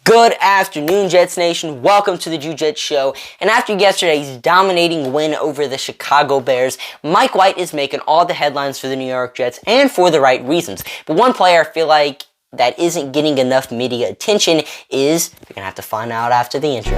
Good afternoon, Jets Nation. Welcome to the Jew Jets Show. And after yesterday's dominating win over the Chicago Bears, Mike White is making all the headlines for the New York Jets, and for the right reasons. But one player I feel like that isn't getting enough media attention is, you're going to have to find out after the intro.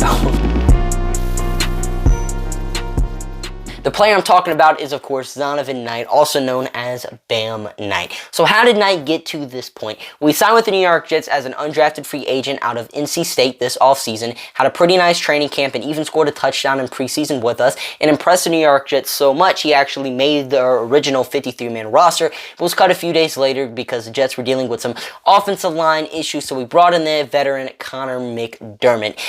The player I'm talking about is, of course, Zonovan Knight, also known as Bam Knight. So how did Knight get to this point? We signed with the New York Jets as an undrafted free agent out of NC State this offseason, had a pretty nice training camp, and even scored a touchdown in preseason with us, and impressed the New York Jets so much he actually made the original 53-man roster, but was cut a few days later because the Jets were dealing with some offensive line issues, so we brought in their veteran Connor McDermott.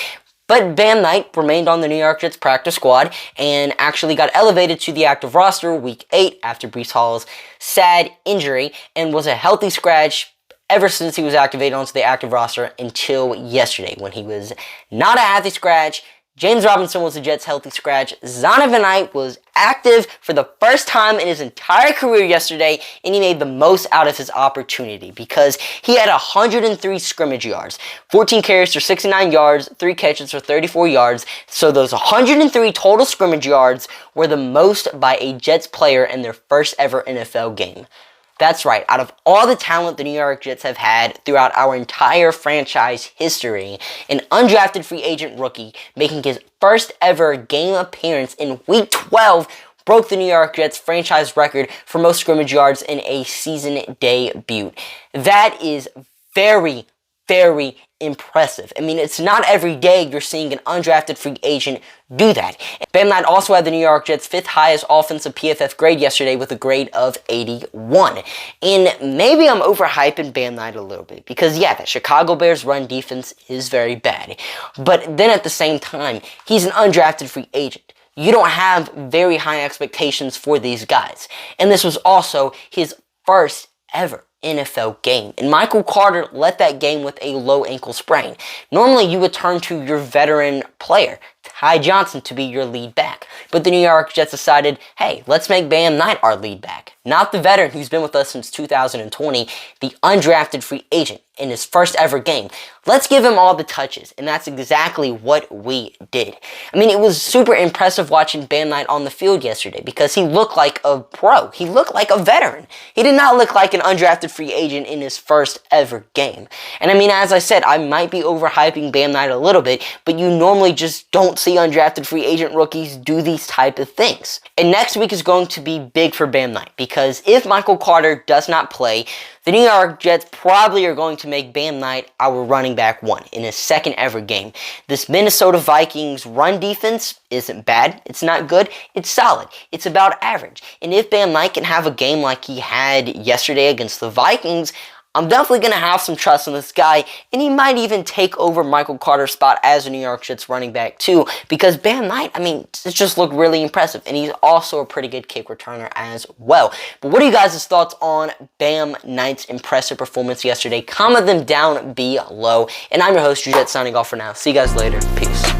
But Bam Knight remained on the New York Jets practice squad and actually got elevated to the active roster week 8 after Breece Hall's sad injury, and was a healthy scratch ever since he was activated onto the active roster until yesterday when he was not a healthy scratch. James Robinson was the Jets' healthy scratch. Zonovan Knight was active for the first time in his entire career yesterday, and he made the most out of his opportunity because he had 103 scrimmage yards, 14 carries for 69 yards, 3 catches for 34 yards. So those 103 total scrimmage yards were the most by a Jets player in their first ever NFL game. That's right, out of all the talent the New York Jets have had throughout our entire franchise history, an undrafted free agent rookie making his first ever game appearance in Week 12 broke the New York Jets franchise record for most scrimmage yards in a season debut. That is very, very impressive. I mean, it's not every day you're seeing an undrafted free agent do that. Bam Knight also had the New York Jets' 5th highest offensive PFF grade yesterday with a grade of 81. And maybe I'm overhyping Bam Knight a little bit because, yeah, the Chicago Bears run defense is very bad. But then at the same time, he's an undrafted free agent. You don't have very high expectations for these guys. And this was also his first ever NFL game. And Michael Carter left that game with a low ankle sprain. Normally, you would turn to your veteran player, Ty Johnson, to be your lead back. But the New York Jets decided, hey, let's make Bam Knight our lead back. Not the veteran who's been with us since 2020, the undrafted free agent in his first ever game. Let's give him all the touches, and that's exactly what we did. I mean, it was super impressive watching Bam Knight on the field yesterday because he looked like a pro. He looked like a veteran. He did not look like an undrafted free agent in his first ever game. And I mean, as I said, I might be overhyping Bam Knight a little bit, but you normally just don't see undrafted free agent rookies do these type of things. And next week is going to be big for Bam Knight because if Michael Carter does not play, the New York Jets probably are going to make Bam Knight our running back 1 in his second ever game. This Minnesota Vikings run defense isn't bad. It's not good. It's solid. It's about average. And if Bam Knight can have a game like he had yesterday against the Vikings, I'm definitely going to have some trust in this guy, and he might even take over Michael Carter's spot as a New York Jets running back too, because Bam Knight, I mean, it just looked really impressive, and he's also a pretty good kick returner as well. But what are you guys' thoughts on Bam Knight's impressive performance yesterday? Comment them down below, and I'm your host, Drew Jets, signing off for now. See you guys later. Peace.